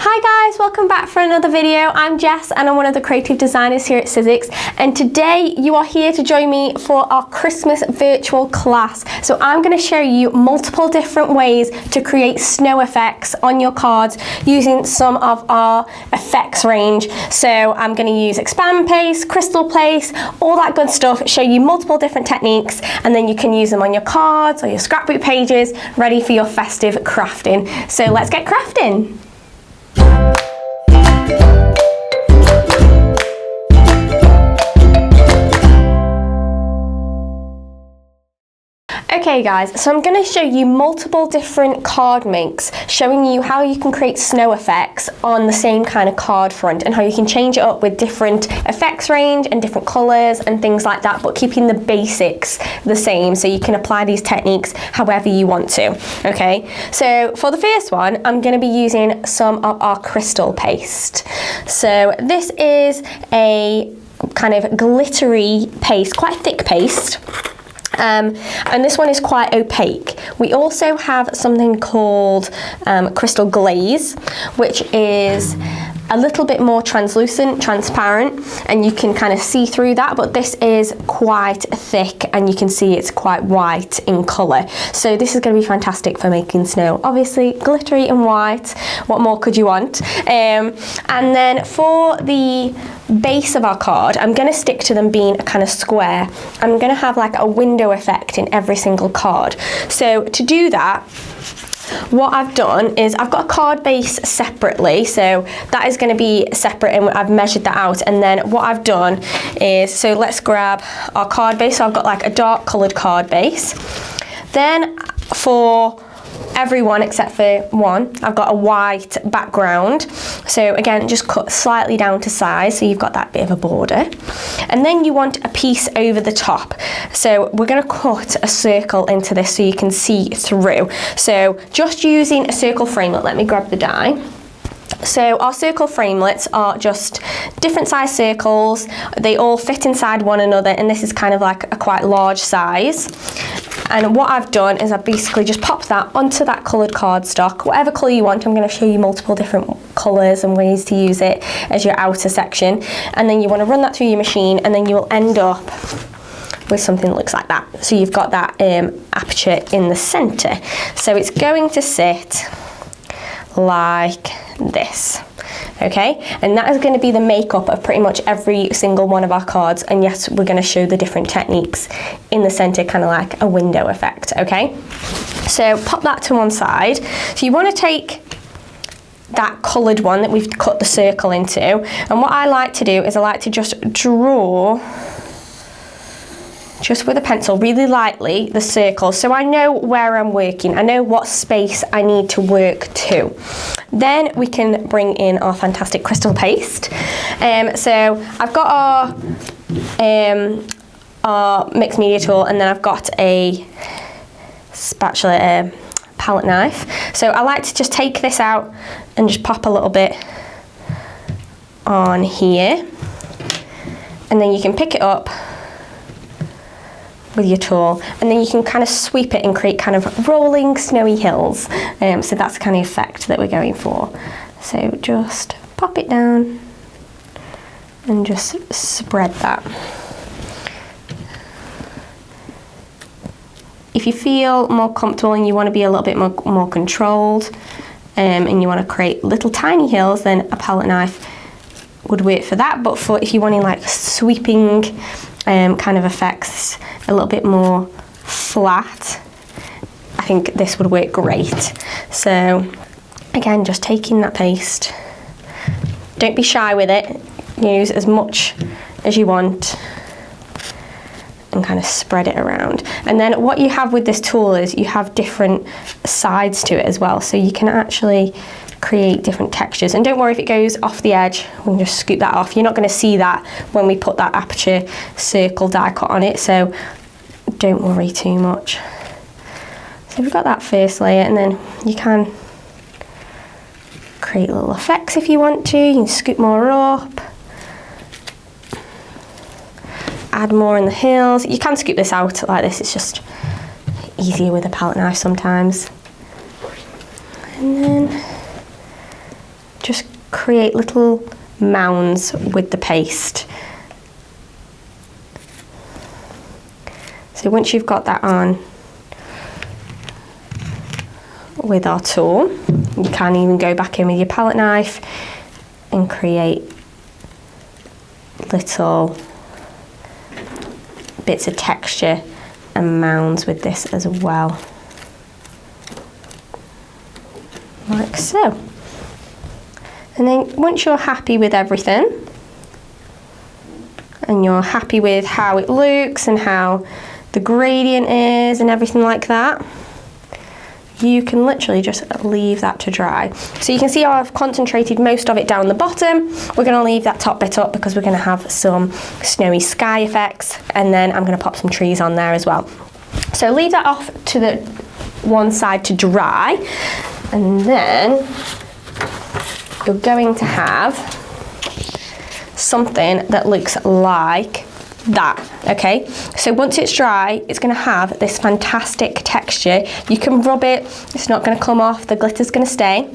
Hi guys, welcome back for another video. I'm Jess and I'm one of the creative designers here at Sizzix, and today you are here to join me for our Christmas virtual class. So I'm going to show you multiple different ways to create snow effects on your cards using some of our effects range. So I'm going to use expand paste, crystal paste, all that good stuff, show you multiple different techniques, and then you can use them on your cards or your scrapbook pages, ready for your festive crafting. So let's get crafting. Okay guys, so I'm going to show you multiple different card makes, showing you how you can create snow effects on the same kind of card front and how you can change it up with different effects range and different colours and things like that, but keeping the basics the same so you can apply these techniques however you want to. Okay, so for the first one, I'm going to be using some of our crystal paste. So this is a kind of glittery paste, quite thick paste. And this one is quite opaque. We also have something called crystal glaze, which is a little bit more translucent, transparent, and you can kind of see through that, but this is quite thick and you can see it's quite white in colour. So this is going to be fantastic for making snow. Obviously glittery and white, what more could you want? And then for the base of our card, I'm going to stick to them being a kind of square. I'm going to have like a window effect in every single card. So to do that, what I've done is I've got a card base separately, so that is going to be separate and I've measured that out. And then what I've done is, so let's grab our card base. So I've got like a dark coloured card base. Then for everyone except for one, I've got a white background. So again, just cut slightly down to size so you've got that bit of a border. And then you want a piece over the top. So we're going to cut a circle into this so you can see through. So just using a circle framelit, let me grab the die. So our circle framelits are just different size circles. They all fit inside one another, and this is kind of like a quite large size. And what I've done is I've basically just popped that onto that coloured cardstock, whatever colour you want. I'm going to show you multiple different colours and ways to use it as your outer section. And then you want to run that through your machine, and then you will end up with something that looks like that. So you've got that aperture in the centre. So it's going to sit like this. Okay, and that is going to be the makeup of pretty much every single one of our cards. And yes, we're going to show the different techniques in the center, kind of like a window effect. Okay, so pop that to one side. So you want to take that coloured one that we've cut the circle into, and what I like to do is I like to just draw, just with a pencil, really lightly, the circle, so I know where I'm working. I know what space I need to work to. Then we can bring in our fantastic crystal paste. So I've got our mixed media tool, and then I've got a spatula, palette knife. So I like to just take this out and just pop a little bit on here, and then you can pick it up with your tool, and then you can kind of sweep it and create kind of rolling snowy hills. So that's the kind of effect that we're going for. So just pop it down and just spread that. If you feel more comfortable and you want to be a little bit more controlled, and you want to create little tiny hills, then a palette knife would work for that. But for if you're wanting like sweeping kind of effects, a little bit more flat, I think this would work great. So again, just taking that paste, don't be shy with it, use as much as you want and kind of spread it around. And then what you have with this tool is you have different sides to it as well, so you can actually create different textures. And don't worry if it goes off the edge, we can just scoop that off. You're not going to see that when we put that aperture circle die cut on it, so don't worry too much. So we've got that first layer, and then you can create little effects if you want to. You can scoop more up, add more in the hills. You can scoop this out like this, it's just easier with a palette knife sometimes. And then just create little mounds with the paste. So once you've got that on with our tool, you can even go back in with your palette knife and create little bits of texture and mounds with this as well, like so. And then once you're happy with everything and you're happy with how it looks and how the gradient is and everything like that, you can literally just leave that to dry. So you can see I've concentrated most of it down the bottom. We're going to leave that top bit up because we're going to have some snowy sky effects, and then I'm going to pop some trees on there as well. So leave that off to the one side to dry, and then you're going to have something that looks like that. Okay, so once it's dry, it's going to have this fantastic texture. You can rub it, it's not going to come off, the glitter's going to stay.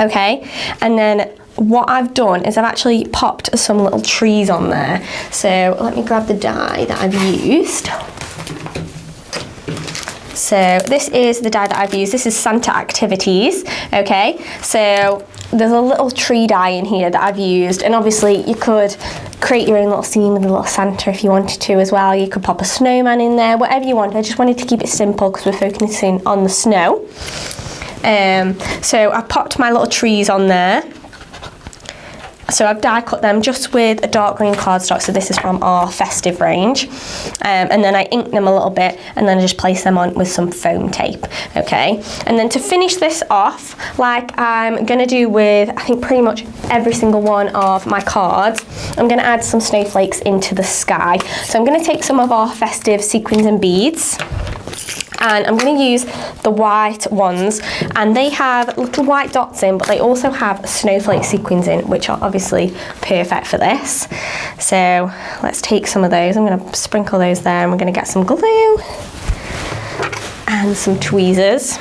Okay, and then what I've done is I've actually popped some little trees on there. So let me grab the dye that I've used. So this is the dye that I've used. This is Santa Activities. Okay, so there's a little tree dye in here that I've used, and obviously you could create your own little scene with a little Santa if you wanted to as well. You could pop a snowman in there, whatever you want. I just wanted to keep it simple because we're focusing on the snow. So I popped my little trees on there. So I've die cut them just with a dark green cardstock, so this is from our festive range, and then I ink them a little bit, and then I just place them on with some foam tape. Okay, and then to finish this off, like I'm gonna do with I think pretty much every single one of my cards, I'm gonna add some snowflakes into the sky. So I'm gonna take some of our festive sequins and beads, and I'm going to use the white ones, and they have little white dots in, but they also have snowflake sequins in, which are obviously perfect for this. So let's take some of those. I'm going to sprinkle those there, and we're going to get some glue and some tweezers.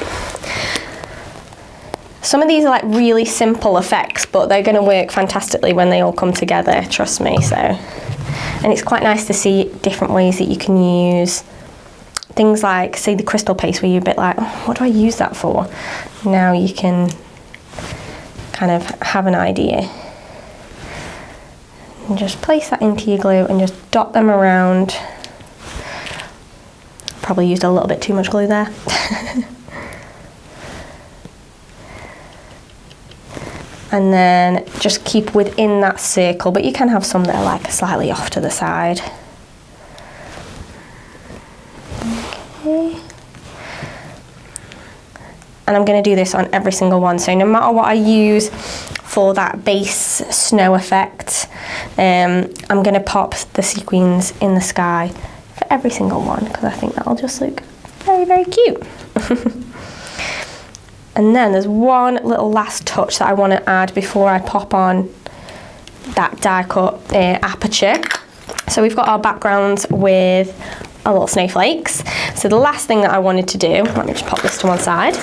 Some of these are like really simple effects, but they're going to work fantastically when they all come together, trust me. So, and it's quite nice to see different ways that you can use things like, say, the crystal paste, where you're a bit like, oh, what do I use that for? Now you can kind of have an idea. And just place that into your glue and just dot them around. Probably used a little bit too much glue there. And then just keep within that circle, but you can have some that are like slightly off to the side. And I'm going to do this on every single one, so no matter what I use for that base snow effect, I'm going to pop the sequins in the sky for every single one, because I think that'll just look very, very cute. And then there's one little last touch that I want to add before I pop on that die cut aperture. So we've got our backgrounds with our little snowflakes. So the last thing that I wanted to do, let me just pop this to one side,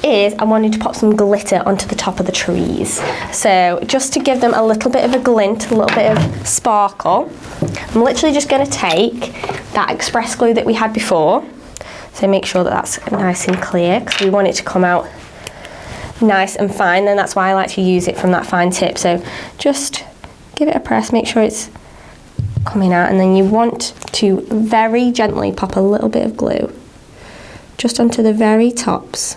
is I wanted to pop some glitter onto the top of the trees. So just to give them a little bit of a glint, a little bit of sparkle, I'm literally just going to take that express glue that we had before. So make sure that that's nice and clear, because we want it to come out nice and fine. Then that's why I like to use it from that fine tip. So just give it a press, make sure it's coming out, and then you want to very gently pop a little bit of glue just onto the very tops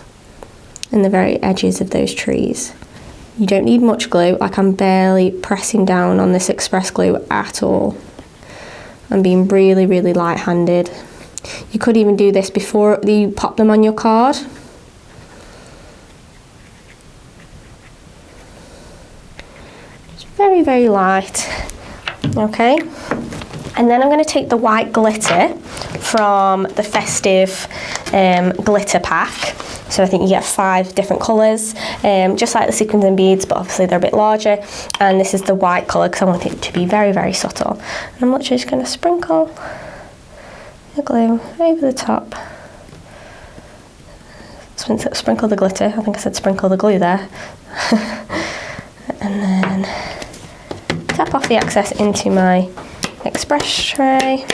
and the very edges of those trees. You don't need much glue, like I'm barely pressing down on this express glue at all. I'm being really, really light-handed. You could even do this before you pop them on your card. It's very, very light. Okay, and then I'm going to take the white glitter from the festive glitter pack. So I think you get 5 different colours, just like the sequins and beads, but obviously they're a bit larger. And this is the white colour because I want it to be very, very subtle. And I'm literally just going to sprinkle the glue over the top. Sprinkle the glitter. I think I said sprinkle the glue there. And then tap off the excess into my express tray.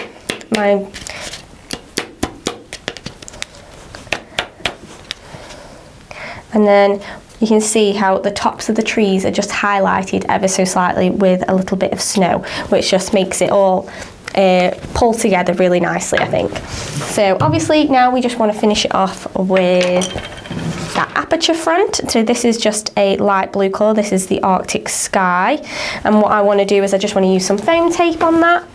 And then you can see how the tops of the trees are just highlighted ever so slightly with a little bit of snow, which just makes it all pull together really nicely, I think. So obviously now we just want to finish it off with that aperture front. So this is just a light blue colour. This is the Arctic Sky. And what I want to do is I just want to use some foam tape on that.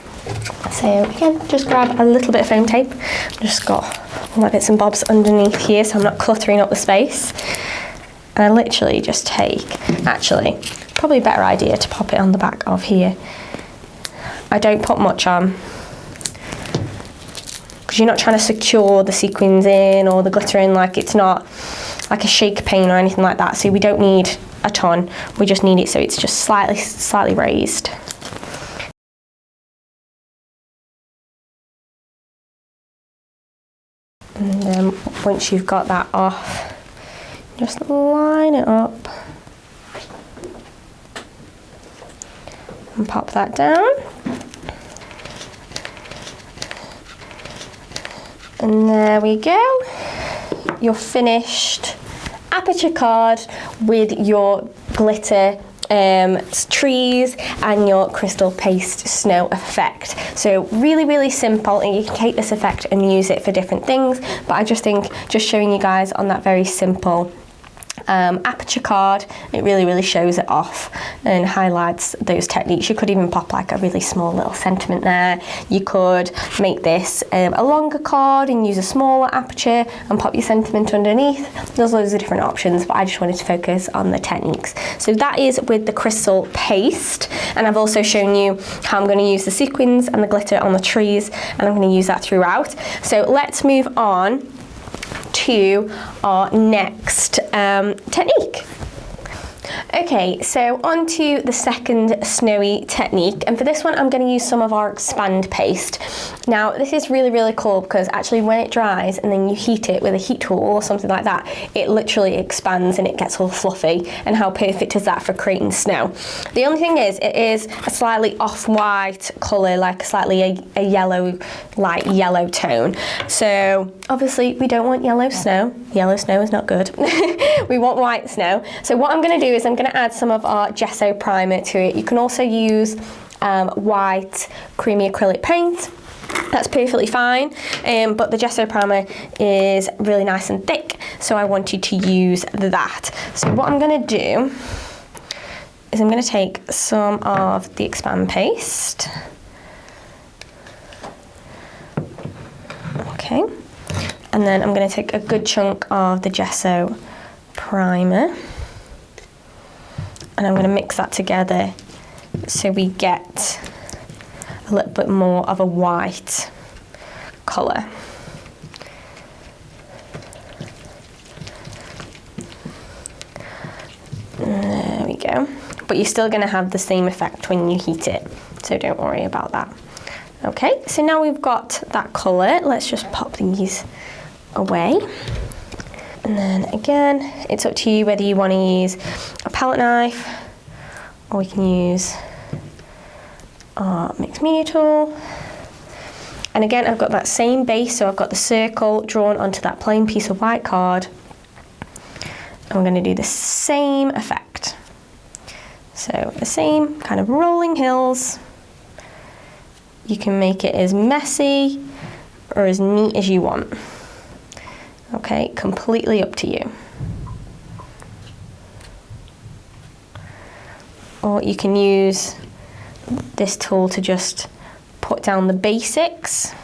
So again, just grab a little bit of foam tape. I've just got all my bits and bobs underneath here so I'm not cluttering up the space. And I literally just take, actually, probably a better idea to pop it on the back of here. I don't put much on, because you're not trying to secure the sequins in or the glitter in, like it's not like a shake pane or anything like that. So we don't need a ton, we just need it so it's just slightly raised. And then once you've got that off, just line it up and pop that down. And there we go. Your finished aperture card with your glitter trees and your crystal paste snow effect. So really simple, and you can take this effect and use it for different things, but I just think just showing you guys on that very simple aperture card, it really shows it off and highlights those techniques. You could even pop like a really small little sentiment there. You could make this a longer card and use a smaller aperture and pop your sentiment underneath. There's loads of different options, but I just wanted to focus on the techniques. So that is with the crystal paste, and I've also shown you how I'm going to use the sequins and the glitter on the trees, and I'm going to use that throughout. So let's move on to our next technique. Okay, so on to the second snowy technique, and for this one I'm going to use some of our expand paste. Now this is really cool because actually when it dries and then you heat it with a heat tool or something like that, it literally expands and it gets all fluffy, and how perfect is that for creating snow. The only thing is it is a slightly off-white colour, like slightly a yellow, light yellow tone. So obviously we don't want yellow snow. Yellow snow is not good. We want white snow. So what I'm going to do is I'm going to add some of our gesso primer to it. You can also use white creamy acrylic paint. That's perfectly fine, but the gesso primer is really nice and thick, so I wanted to use that. So what I'm going to do is I'm going to take some of the expand paste. Okay, and then I'm going to take a good chunk of the gesso primer, and I'm going to mix that together so we get a little bit more of a white colour. There we go. But you're still going to have the same effect when you heat it, so don't worry about that. Okay, so now we've got that colour, let's just pop these away. And then again, it's up to you whether you want to use a palette knife, or we can use our mixed media tool. And again, I've got that same base, so I've got the circle drawn onto that plain piece of white card. And we're going to do the same effect. So the same kind of rolling hills. You can make it as messy or as neat as you want. Okay, completely up to you. Or you can use this tool to just put down the basics.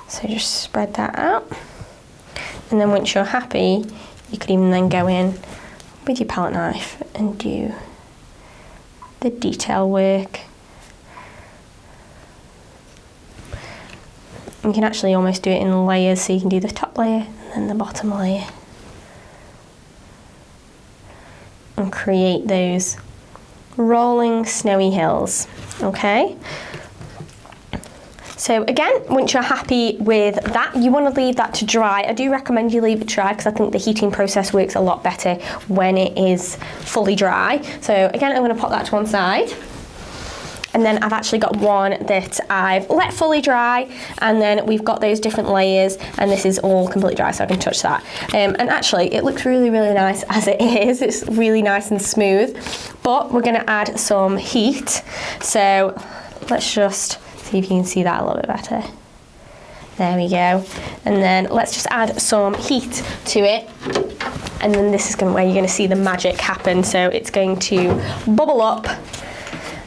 So just spread that out. And then once you're happy, you could even then go in with your palette knife and do the detail work. You can actually almost do it in layers, so you can do the top layer and then the bottom layer. And create those rolling snowy hills, okay? So again, once you're happy with that, you want to leave that to dry. I do recommend you leave it dry because I think the heating process works a lot better when it is fully dry. So again, I'm going to pop that to one side. And then I've actually got one that I've let fully dry, and then we've got those different layers, and this is all completely dry, so I can touch that. And actually, it looks really, really nice as it is. It's really nice and smooth, but we're gonna add some heat. So let's just see if you can see that a little bit better. There we go. And then let's just add some heat to it. And then this is where you're gonna see the magic happen. So it's going to bubble up.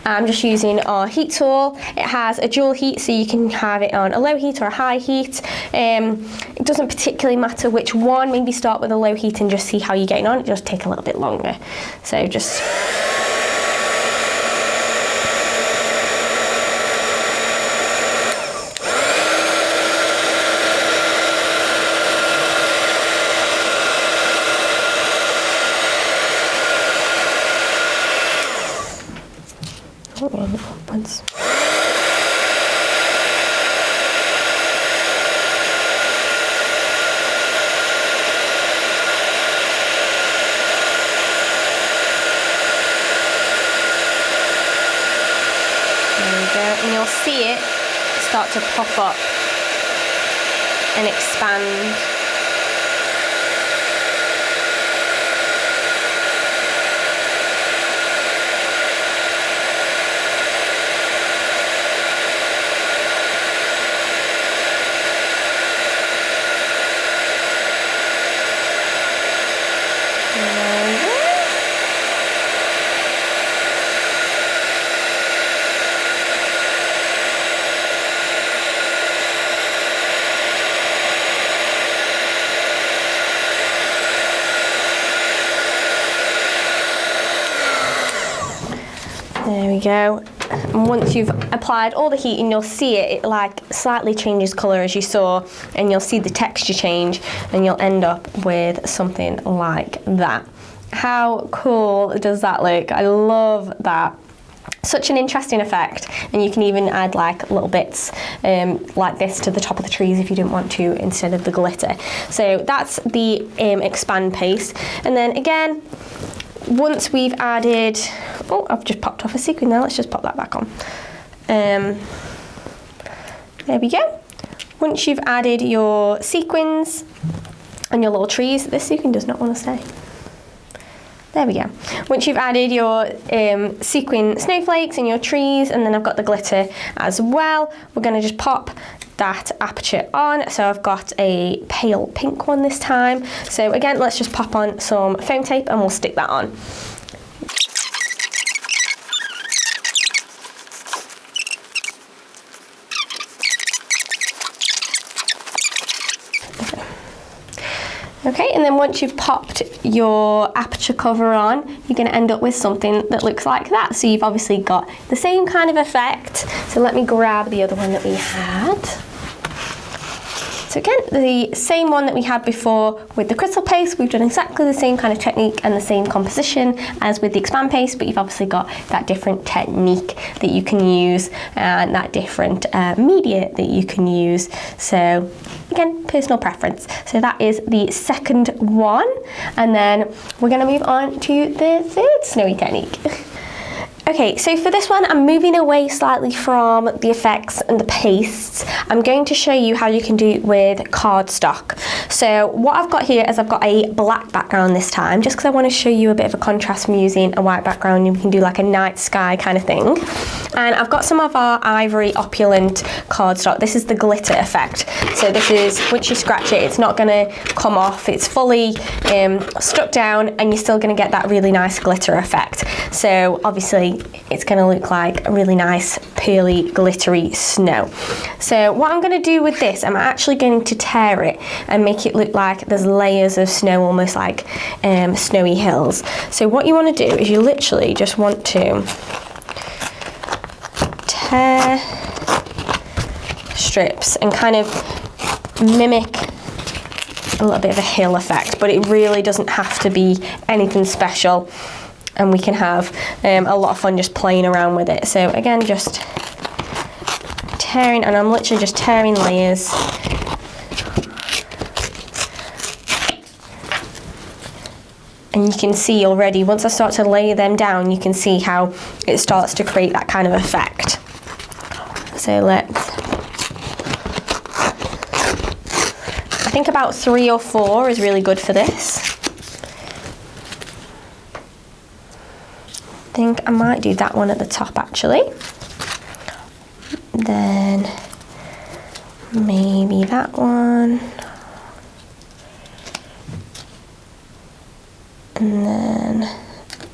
I'm just using our heat tool. It has a dual heat, so you can have it on a low heat or a high heat. It doesn't particularly matter which one. Maybe start with a low heat and just see how you're getting on. It just take a little bit longer. So just... upwards. There we go, and you'll see it start to pop up and expand. There we go. And once you've applied all the heat, and you'll see it like slightly changes colour as you saw, and you'll see the texture change, and you'll end up with something like that. How cool does that look? I love that. Such an interesting effect, and you can even add like little bits like this to the top of the trees if you didn't want to, instead of the glitter. So that's the expand paste. And then again, once we've added, oh, I've just popped off a sequin there, let's just pop that back on. There we go. Once you've added your sequins and your little trees, this sequin does not want to stay. There we go. Once you've added your sequin snowflakes and your trees, and then I've got the glitter as well, we're going to just pop that aperture on. So I've got a pale pink one this time. So again, let's just pop on some foam tape and we'll stick that on. Okay, and then once you've popped your aperture cover on, you're going to end up with something that looks like that. So you've obviously got the same kind of effect. So let me grab the other one that we had. So again, the same one that we had before with the crystal paste. We've done exactly the same kind of technique and the same composition as with the expand paste, but you've obviously got that different technique that you can use and that different media that you can use. So again, personal preference. So that is the second one. And then we're going to move on to the third snowy technique. Okay, so for this one, I'm moving away slightly from the effects and the pastes. I'm going to show you how you can do it with cardstock. So what I've got here is I've got a black background this time, just because I want to show you a bit of a contrast from using a white background. You can do like a night sky kind of thing. And I've got some of our ivory opulent cardstock. This is the glitter effect. So this is, once you scratch it, it's not going to come off. It's fully stuck down, and you're still going to get that really nice glitter effect. So obviously it's going to look like a really nice pearly glittery snow. So what I'm going to do with this, I'm actually going to tear it and make it look like there's layers of snow, almost like snowy hills. So what you want to do is you literally just want to tear strips and kind of mimic a little bit of a hill effect, but it really doesn't have to be anything special. And we can have a lot of fun just playing around with it. So again, just tearing, and I'm literally just tearing layers. And you can see already, once I start to lay them down, you can see how it starts to create that kind of effect. So I think about 3 or 4 is really good for this. I think I might do that one at the top actually. Then maybe that one. And then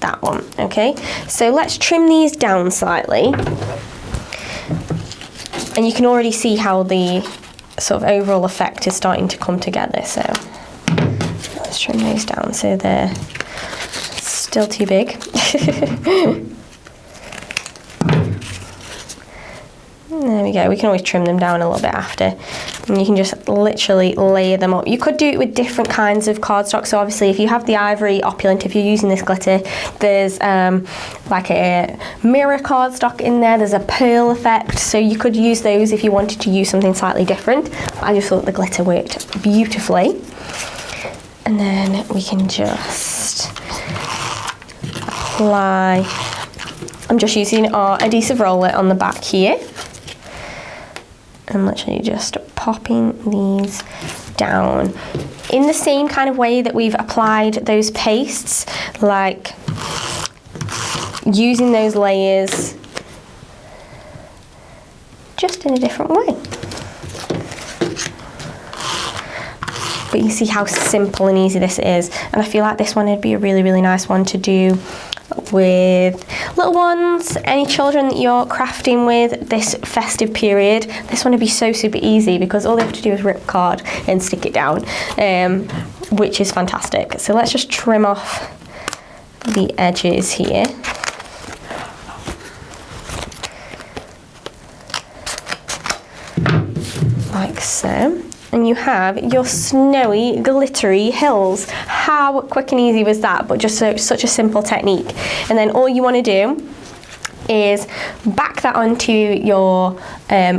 that one, okay? So let's trim these down slightly. And you can already see how the sort of overall effect is starting to come together. So let's trim those down so they're still too big. There we go, we can always trim them down a little bit after. And you can just literally layer them up. You could do it with different kinds of cardstock. So obviously if you have the ivory opulent, if you're using this glitter, there's like a mirror cardstock in there, there's a pearl effect. So you could use those if you wanted to use something slightly different. I just thought the glitter worked beautifully. And then we can just apply, I'm just using our adhesive roller on the back here. I'm literally just popping these down in the same kind of way that we've applied those pastes, like using those layers just in a different way. But you see how simple and easy this is, and I feel like this one would be a really, really nice one to do with little ones, any children that you're crafting with this festive period. This one would be so super easy because all they have to do is rip card and stick it down, which is fantastic. So let's just trim off the edges here. Like so. And you have your snowy, glittery hills. How quick and easy was that? But just such a simple technique. And then all you want to do is back that onto your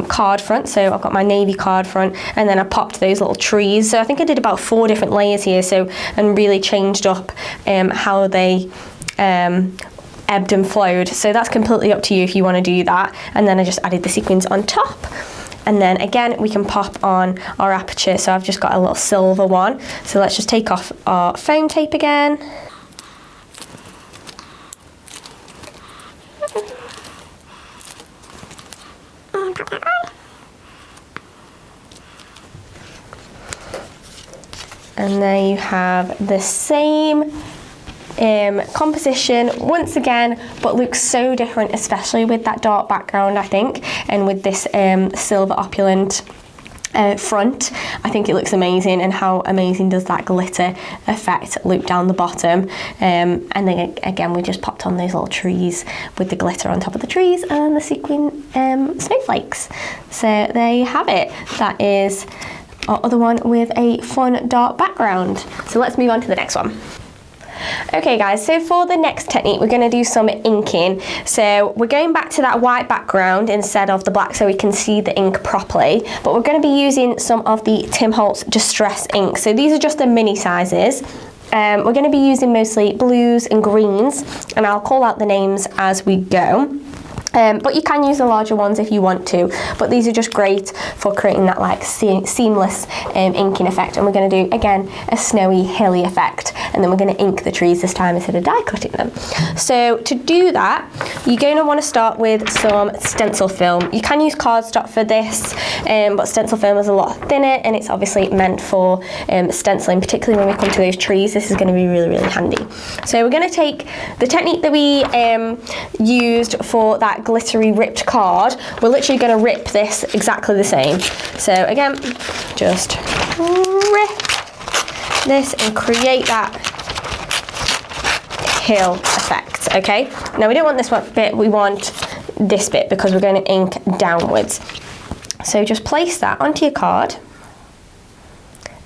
card front. So I've got my navy card front, and then I popped those little trees. So I think I did about 4 different layers here, so, and really changed up how they ebbed and flowed. So that's completely up to you if you want to do that. And then I just added the sequins on top. And then again, we can pop on our aperture. So I've just got a little silver one. So let's just take off our foam tape again. And there you have the same composition once again, but looks so different, especially with that dark background, I think, and with this silver opulent front. I think it looks amazing. And how amazing does that glitter effect loop down the bottom? And then again, we just popped on those little trees with the glitter on top of the trees and the sequin snowflakes. So there you have it. That is our other one with a fun dark background. So let's move on to the next one. Okay guys, so for the next technique we're going to do some inking. So we're going back to that white background instead of the black so we can see the ink properly, but we're going to be using some of the Tim Holtz Distress Inks. So these are just the mini sizes. We're going to be using mostly blues and greens, and I'll call out the names as we go. But you can use the larger ones if you want to, but these are just great for creating that like seamless inking effect. And we're going to do again a snowy hilly effect, and then we're going to ink the trees this time instead of die cutting them. So to do that, you're going to want to start with some stencil film. You can use cardstock for this, but stencil film is a lot thinner and it's obviously meant for stenciling, particularly when we come to those trees. This is going to be really, really handy. So we're going to take the technique that we used for that glittery ripped card. We're literally going to rip this exactly the same. So again, just rip this and create that hill effect. Okay, now we don't want this one bit, we want this bit because we're going to ink downwards. So just place that onto your card,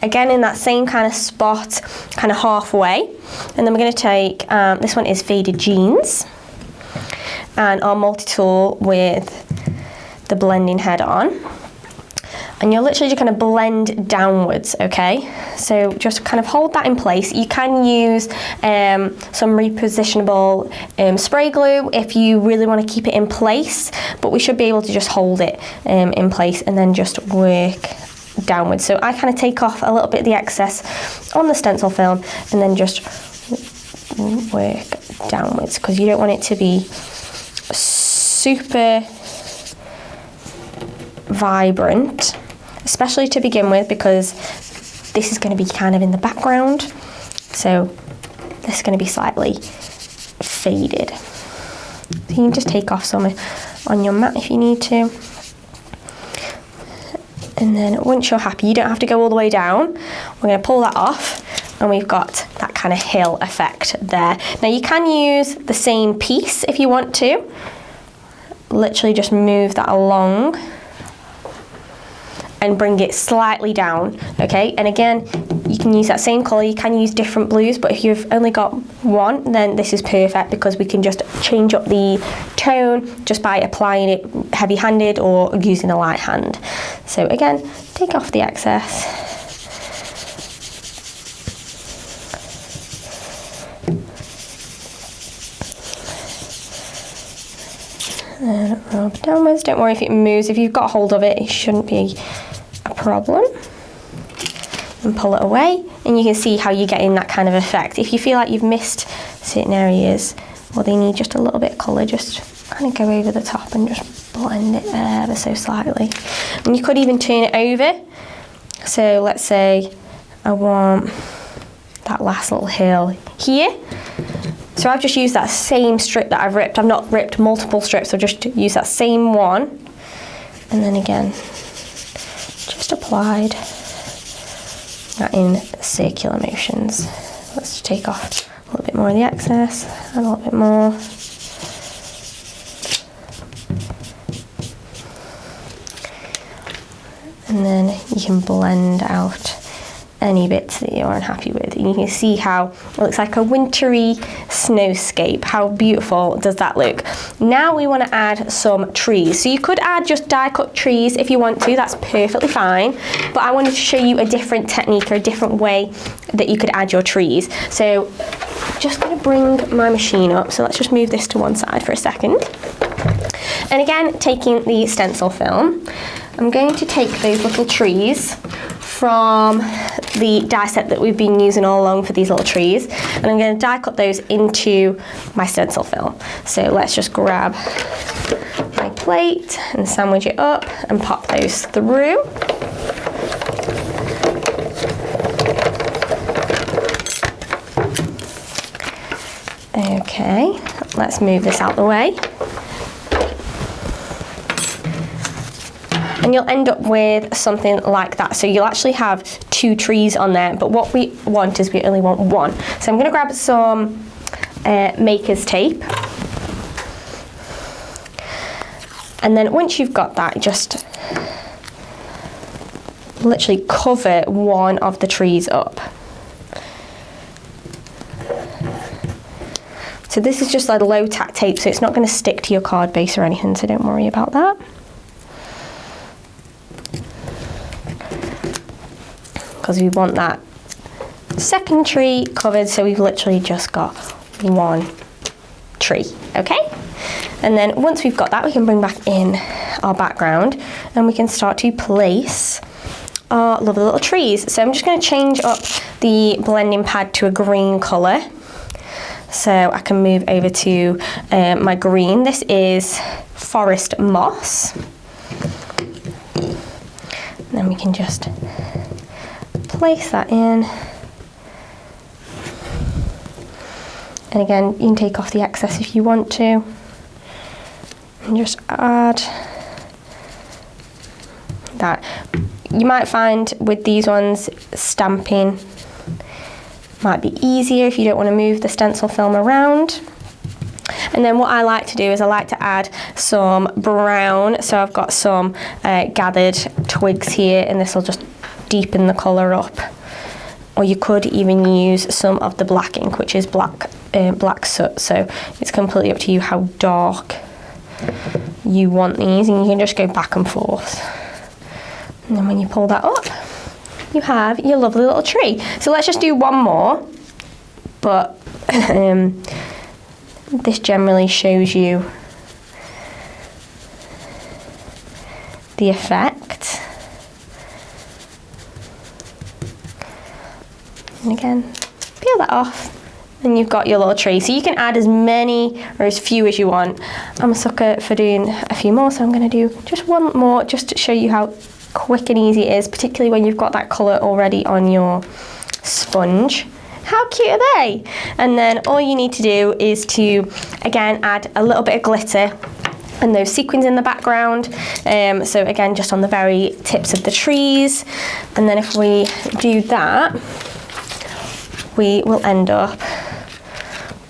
again in that same kind of spot, kind of halfway, and then we're going to take this one is Faded Jeans, and our multi-tool with the blending head on. And you're literally just going to blend downwards, okay? So just kind of hold that in place. You can use some repositionable spray glue if you really want to keep it in place, but we should be able to just hold it in place and then just work downwards. So I kind of take off a little bit of the excess on the stencil film and then just work downwards, because you don't want it to be super vibrant, especially to begin with, because this is going to be kind of in the background, so this is going to be slightly faded. So you can just take off some on your mat if you need to, and then once you're happy, you don't have to go all the way down. We're going to pull that off, and we've got that kind of hill effect there. Now you can use the same piece if you want to, literally just move that along and bring it slightly down, okay? And again, you can use that same colour, you can use different blues, but if you've only got one, then this is perfect, because we can just change up the tone just by applying it heavy-handed or using a light hand. So again, take off the excess. And rub downwards. Don't worry if it moves. If you've got hold of it, it shouldn't be a problem. And pull it away, and you can see how you're getting that kind of effect. If you feel like you've missed certain areas or they need just a little bit of colour, just kind of go over the top and just blend it ever so slightly. And you could even turn it over. So let's say I want that last little hill here. So I've just used that same strip that I've ripped. I've not ripped multiple strips, I've just used that same one. And then again, just applied that in circular motions. Let's just take off a little bit more of the excess, and a little bit more. And then you can blend out any bits that you're unhappy with. And you can see how it looks like a wintry snowscape. How beautiful does that look? Now we want to add some trees. So you could add just die cut trees if you want to, that's perfectly fine. But I wanted to show you a different technique or a different way that you could add your trees. So I'm just going to bring my machine up. So let's just move this to one side for a second. And again, taking the stencil film, I'm going to take those little trees from the die set that we've been using all along for these little trees, and I'm going to die cut those into my stencil film. So let's just grab my plate and sandwich it up and pop those through. Okay, let's move this out the way. And you'll end up with something like that. So you'll actually have two trees on there, but what we want is we only want one. So I'm going to grab some maker's tape. And then once you've got that, just literally cover one of the trees up. So this is just like low tack tape, so it's not going to stick to your card base or anything, so don't worry about that. Because we want that second tree covered, so we've literally just got one tree, okay? And then once we've got that, we can bring back in our background and we can start to place our lovely little trees. So I'm just going to change up the blending pad to a green colour, so I can move over to my green. This is Forest Moss. And then we can just place that in. And again, you can take off the excess if you want to. And just add that. You might find with these ones, stamping might be easier if you don't want to move the stencil film around. And then what I like to do is I like to add some brown. So I've got some gathered twigs here, and this will just deepen the colour up. Or you could even use some of the black ink, which is black soot. So it's completely up to you how dark you want these, and you can just go back and forth. And then when you pull that up, you have your lovely little tree. So let's just do one more, but this generally shows you the effect. And again, peel that off, and you've got your little tree. So you can add as many or as few as you want. I'm a sucker for doing a few more, so I'm going to do just one more just to show you how quick and easy it is, particularly when you've got that colour already on your sponge. How cute are they? And then all you need to do is to, again, add a little bit of glitter and those sequins in the background. So again, just on the very tips of the trees. And then if we do that, we will end up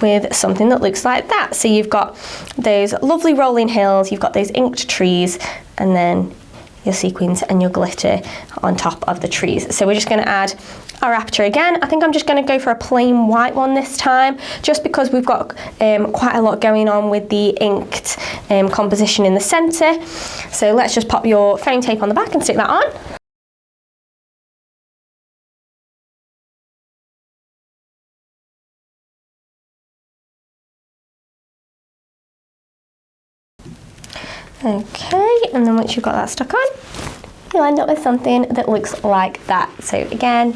with something that looks like that. So you've got those lovely rolling hills, you've got those inked trees, and then your sequins and your glitter on top of the trees. So we're just going to add our aperture again. I think I'm just going to go for a plain white one this time, just because we've got quite a lot going on with the inked composition in the centre. So let's just pop your foam tape on the back and stick that on. Okay, and then once you've got that stuck on, you'll end up with something that looks like that. So again,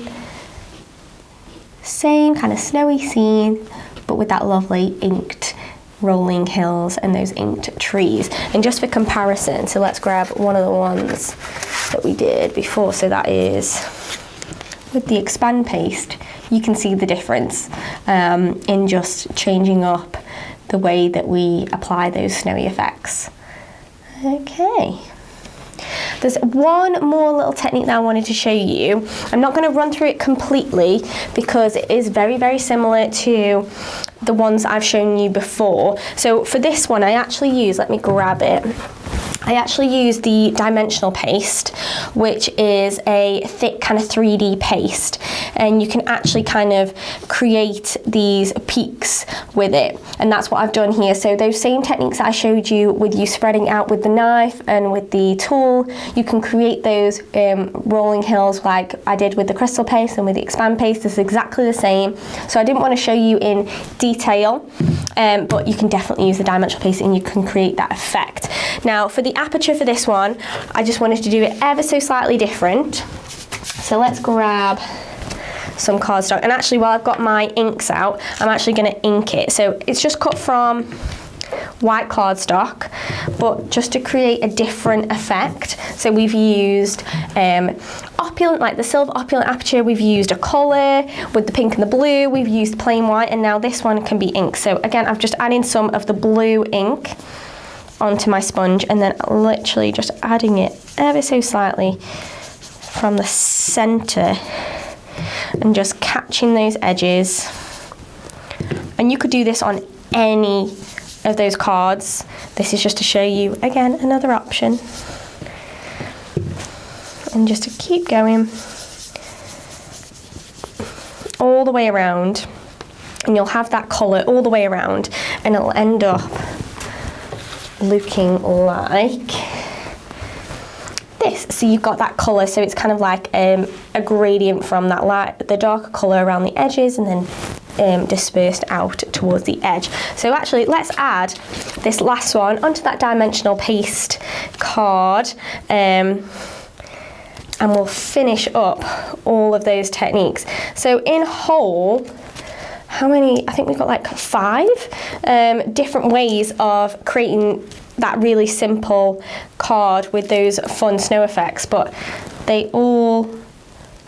same kind of snowy scene, but with that lovely inked rolling hills and those inked trees. And just for comparison, so let's grab one of the ones that we did before. So that is with the expand paste. You can see the difference in just changing up the way that we apply those snowy effects. Okay. There's one more little technique that I wanted to show you. I'm not going to run through it completely because it is very, very similar to the ones I've shown you before. So for this one, I actually use, let me grab it. I actually use the dimensional paste, which is a thick kind of 3D paste, and you can actually kind of create these peaks with it, and that's what I've done here. So those same techniques I showed you with you spreading out with the knife and with the tool, you can create those rolling hills like I did with the crystal paste and with the expand paste. It's exactly the same. So I didn't want to show you in detail, but you can definitely use the dimensional paste and you can create that effect. Now for the aperture for this one, I just wanted to do it ever so slightly different. So let's grab some cardstock, and actually while I've got my inks out, I'm actually going to ink it. So it's just cut from white cardstock, but just to create a different effect. So we've used opulent, like the silver opulent aperture, we've used a colour with the pink and the blue, we've used plain white, and now this one can be ink. So again, I've just added some of the blue ink onto my sponge, and then literally just adding it ever so slightly from the centre and just catching those edges. And you could do this on any of those cards. This is just to show you, again, another option. And just to keep going all the way around, and you'll have that colour all the way around, and it'll end up looking like this. So you've got that colour, so it's kind of like a gradient from that light, the darker colour around the edges, and then dispersed out towards the edge. So actually, let's add this last one onto that dimensional paste card, and we'll finish up all of those techniques. So in whole, how many? I think we've got like 5 different ways of creating that really simple card with those fun snow effects, but they all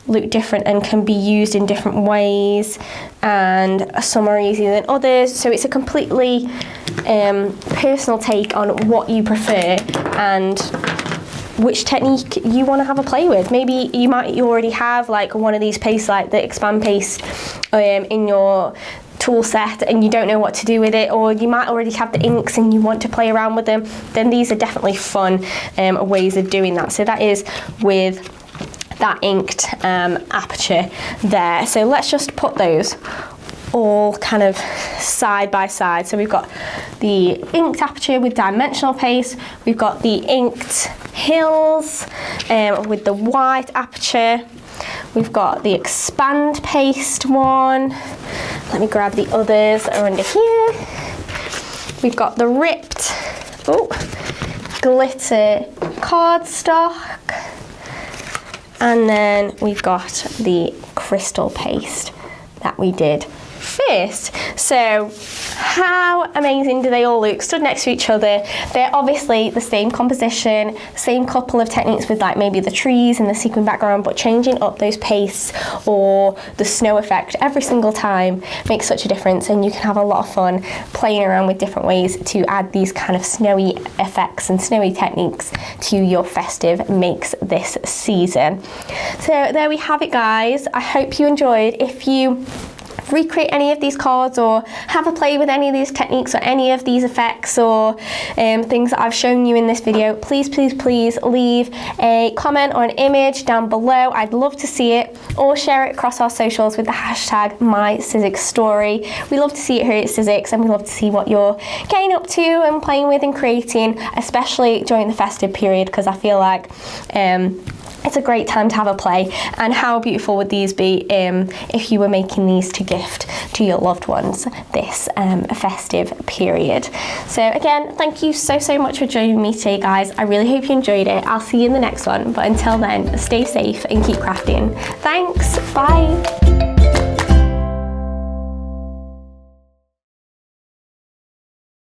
look different and can be used in different ways, and some are easier than others. So it's a completely personal take on what you prefer and which technique you want to have a play with. Maybe you already have like one of these pastes, like the expand paste, in your tool set, and you don't know what to do with it, or you might already have the inks and you want to play around with them. Then these are definitely fun ways of doing that. So that is with that inked aperture there. So let's just put those all kind of side by side. So we've got the inked aperture with dimensional paste, we've got the inked hills with the white aperture, we've got the expand paste one. Let me grab the others that are under here. We've got the ripped glitter cardstock, and then we've got the crystal paste that we did first. So how amazing do they all look stood next to each other? They're obviously the same composition, same couple of techniques with like maybe the trees and the sequin background, but changing up those pastes or the snow effect every single time makes such a difference, and you can have a lot of fun playing around with different ways to add these kind of snowy effects and snowy techniques to your festive makes this season. So there we have it, guys. I hope you enjoyed. If you recreate any of these cards or have a play with any of these techniques or any of these effects or things that I've shown you in this video, please leave a comment or an image down below. I'd love to see it, or share it across our socials with the hashtag #MySizzixStory. We love to see it here at Sizzix, and we love to see what you're getting up to and playing with and creating, especially during the festive period, because I feel like it's a great time to have a play. And how beautiful would these be if you were making these to gift to your loved ones this festive period. So again, thank you so much for joining me today, guys. I really hope you enjoyed it. I'll see you in the next one, but until then, stay safe and keep crafting. Thanks, bye.